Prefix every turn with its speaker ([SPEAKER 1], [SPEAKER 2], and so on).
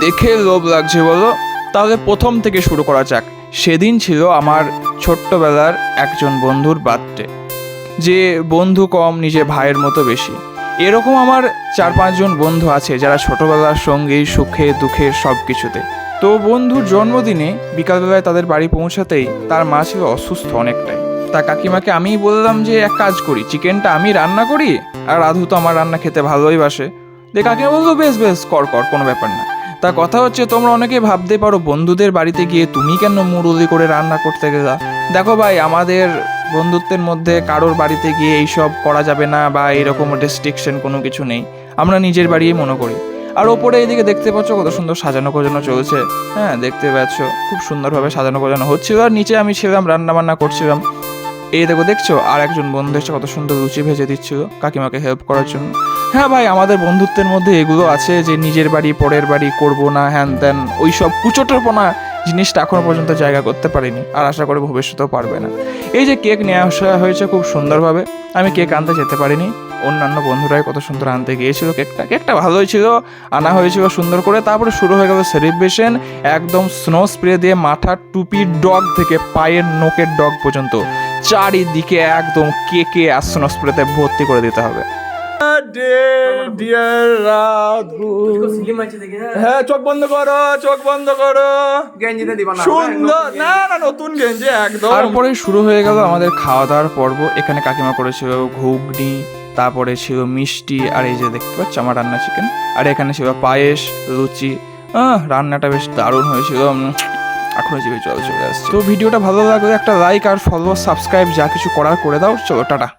[SPEAKER 1] দেখে লোভ লাগছে বলো। তাহলে প্রথম থেকে শুরু করা যাক। সেদিন ছিল আমার ছোট্টবেলার একজন বন্ধুর বার্থডে। যে বন্ধু কম, নিজে ভাইয়ের মতো বেশি, এরকম আমার 4-5 জন বন্ধু আছে যারা ছোটবেলার সঙ্গী, সুখে দুঃখে সব কিছুতে। তো বন্ধুর জন্মদিনে বিকালবেলায় তাদের বাড়ি পৌঁছাতেই তার মা ছিল অসুস্থ অনেকটাই। তা কাকিমাকে আমিই বললাম যে এক কাজ করি, চিকেনটা আমি রান্না করি, আর রাধু তো আমার রান্না খেতে ভালোই বাসে। দিয়ে কাকিমা বললো বেশ বেশ কর কর, কোনো ব্যাপার না। তা কথা হচ্ছে, তোমরা অনেকে ভাবতে পারো বন্ধুদের বাড়িতে গিয়ে তুমি কেন মুরুলি করে রান্না করতে গেলা। দেখো ভাই, আমাদের বন্ধুত্বের মধ্যে কারোর বাড়িতে গিয়ে এইসব করা যাবে না বা এইরকম রেস্ট্রিকশন কোনো কিছু নেই। আমরা নিজের বাড়িই মনে করি। আর ওপরে এইদিকে দেখতে পাচ্ছ কত সুন্দর সাজানো গোজানো চলছে। হ্যাঁ, দেখতে পাচ্ছ খুব সুন্দরভাবে সাজানো গোজানো হচ্ছিল। আর নিচে আমি ছিলাম, রান্না বান্না করছিলাম। এই দেখছো, আর একজন বন্ধু এসে কত সুন্দর লুচি ভেজে দিচ্ছিল কাকিমাকে হেল্প করার জন্য। হ্যাঁ ভাই, আমাদের বন্ধুত্বের মধ্যে এগুলো আছে যে নিজের বাড়ি পরের বাড়ি করবো না, হ্যান ত্যান ওই সব কুচোটাপনা জিনিসটা এখনো পর্যন্ত জায়গা করতে পারিনি, আর আশা করি ভবিষ্যতেও পারবে না। এই যে কেক নেওয়া আসা হয়েছে খুব সুন্দরভাবে, আমি কেক আনতে যেতে পারিনি, অন্যান্য বন্ধুরাই কত সুন্দর আনতে গিয়েছিল। কেকটা ভালোই ছিল, আনা হয়েছিল সুন্দর করে। তারপরে শুরু হয়ে গেল সেলিব্রেশন। একদম স্নো স্প্রে দিয়ে মাথার টুপির ডগ থেকে পায়ের নোকের ডগ পর্যন্ত চারিদিকে একদম কেকে আর স্নো স্প্রেতে ভর্তি করে দিতে হবে। হ্যাঁ, চোখ বন্ধ করো, চোখ বন্ধ করো।
[SPEAKER 2] গেঞ্জিতে দিবা না,
[SPEAKER 1] সুন্দর, না না, নতুন গেঞ্জি একদম। তারপরে শুরু হয়ে গেল আমাদের খাওয়া দাওয়ার পর্ব। এখানে কাকিমা করেছিল ঘুগনি, তারপরে ছিল মিষ্টি, আর এই যে দেখতে পাচ্ছ আমার রান্না চিকেন, আর এখানে ছিল পায়েস, লুচি। রান্নাটা বেশ দারুণ হয়েছিল, এখনো জিভে জল চলে আসছে। তো ভিডিওটা ভালো লাগলে একটা লাইক আর ফলো, সাবস্ক্রাইব যা কিছু করার করে দাও। চলো টাটা।